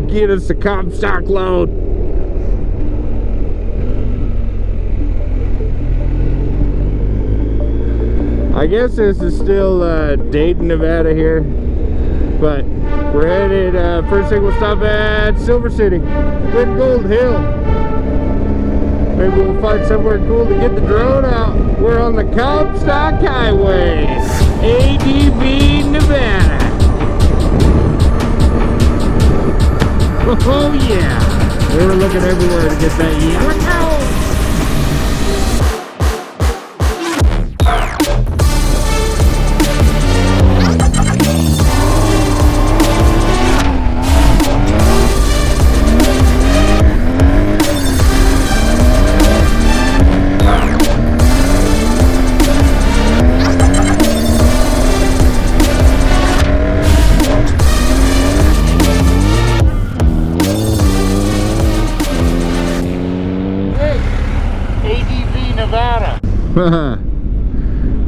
Get us a Comstock load. I guess this is still Dayton, Nevada here, but we're headed, first thing we'll stop at Silver City, then Gold Hill. Maybe we'll find somewhere cool to get the drone out. We're on the Comstock Highway, ADV, Nevada. Oh yeah, we were looking everywhere to get that yellow.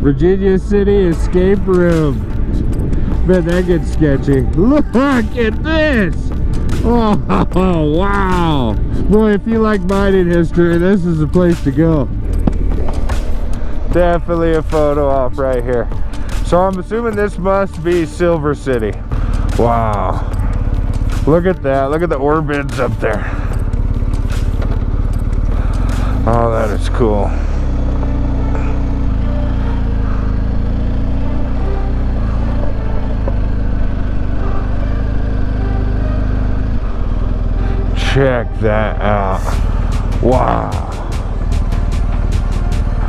Virginia City escape room. Bet that gets sketchy. Look at this. Oh wow. Boy, if you like mining history, this is the place to go. Definitely a photo op right here. So I'm assuming this must be Silver City. Wow. Look at that. Look at the ore bins up there. Oh, that is cool. Check that out. Wow.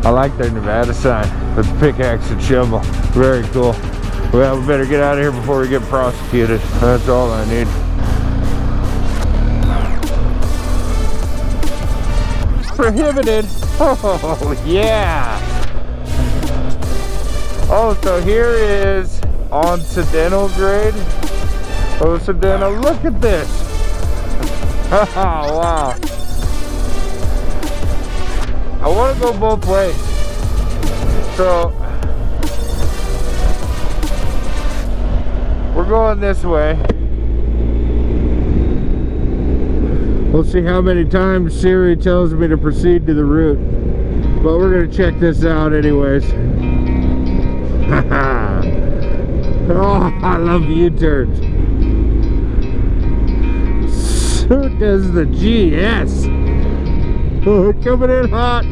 I like their Nevada sign with the pickaxe and shovel. Very cool. Well, we better get out of here before we get prosecuted. That's all I need. Prohibited. Oh, yeah. Oh, so here is Occidental grade. Occidental. Look at this. Oh, wow. I want to go both ways. So, we're going this way. We'll see how many times Siri tells me to proceed to the route. But we're going to check this out anyways. Oh, I love U-turns. So does the GS. Oh, coming in hot.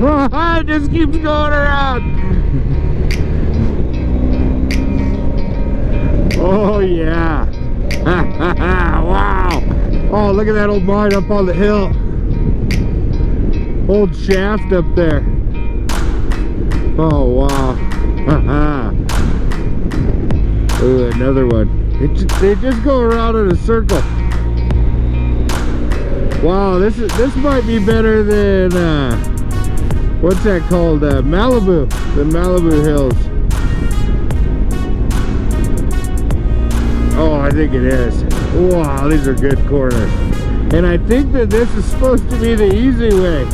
Oh, it just keeps going around. Oh yeah. Wow. Oh, look at that old mine up on the hill. Old shaft up there. Oh wow. Ooh, another one. They just go around in a circle. Wow, this might be better than what's that called? Malibu. The Malibu Hills. Oh, I think it is. Wow, these are good corners. And I think that this is supposed to be the easy way.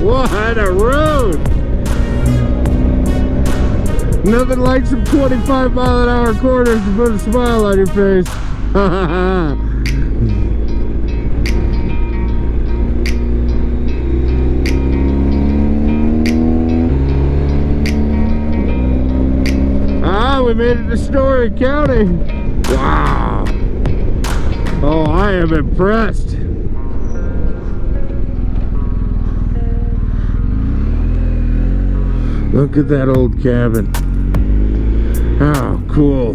What a road! Nothing like some 25-mile-an-hour corners to put a smile on your face. Ah, we made it to Story County. Wow. Oh, I am impressed. Look at that old cabin. Oh, cool.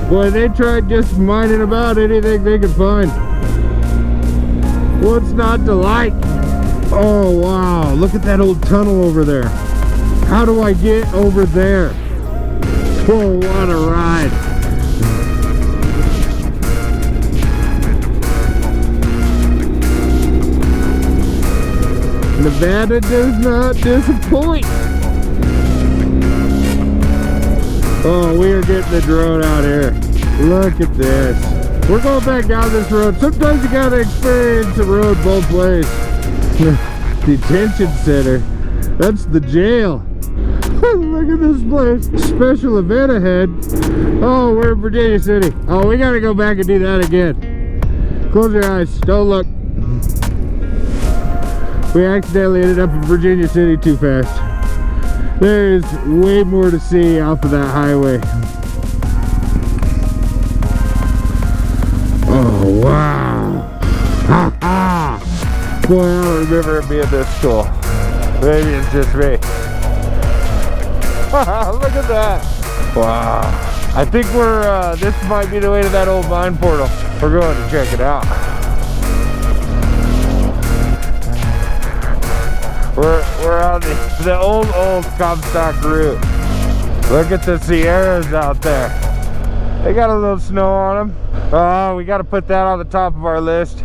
Boy, they tried just mining about anything they could find. What's not to like? Oh, wow. Look at that old tunnel over there. How do I get over there? Oh, what a ride. Nevada does not disappoint. Oh, we are getting the drone out here. Look at this. We're going back down this road. Sometimes you gotta experience the road both ways. Detention center. That's the jail. Look at this place. Special event ahead. Oh, we're in Virginia City. Oh, we gotta go back and do that again. Close your eyes. Don't look. We accidentally ended up in Virginia City too fast. There's way more to see off of that highway. Oh, wow. Ha ha. Boy, I don't remember it being this cool. Maybe it's just me. Look at that. Wow. I think we're, this might be the way to that old mine portal. We're going to check it out. We're on the old Comstock route. Look at the Sierras out there. They got a little snow on them. Oh, we got to put that on the top of our list.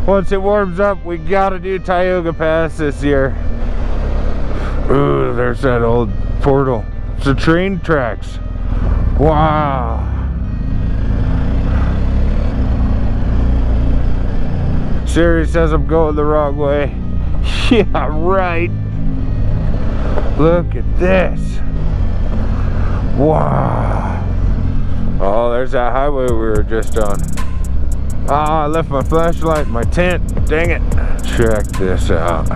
Once it warms up, we got to do Tioga Pass this year. Ooh, there's that old portal. It's the train tracks. Wow. Siri says I'm going the wrong way. Yeah, right. Look at this. Wow. Oh, there's that highway we were just on. Ah, I left my flashlight in my tent. Dang it. Check this out.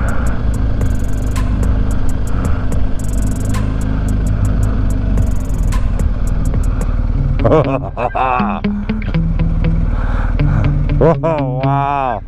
Oh, wow.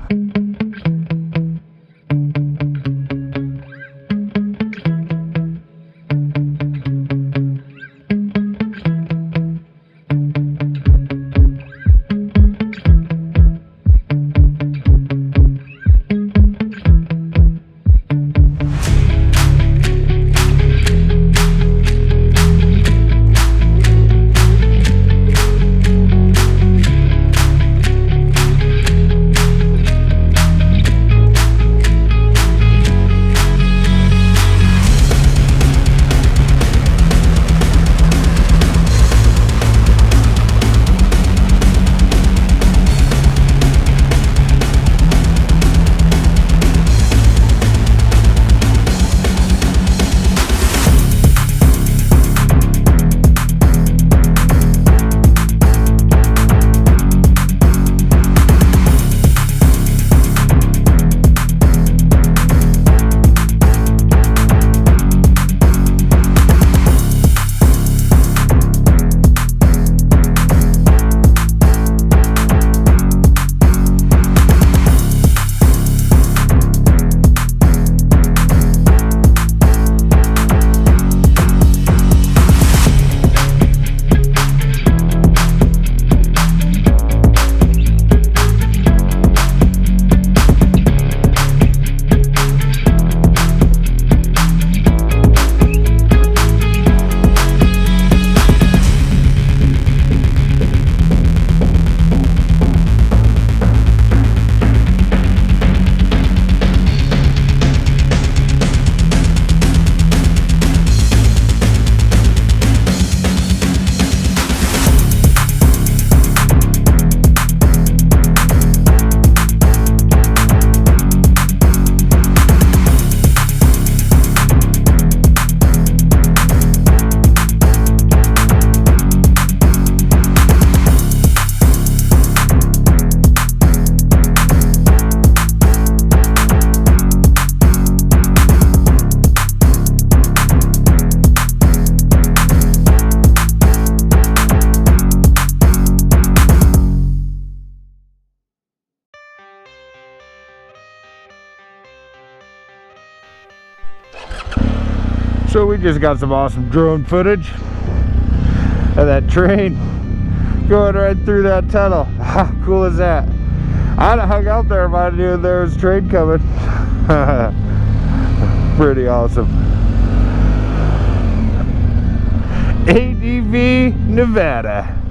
So we just got some awesome drone footage of that train going right through that tunnel. How cool is that? I'd have hung out there if I knew there was a train coming. Pretty awesome. ADV, Nevada.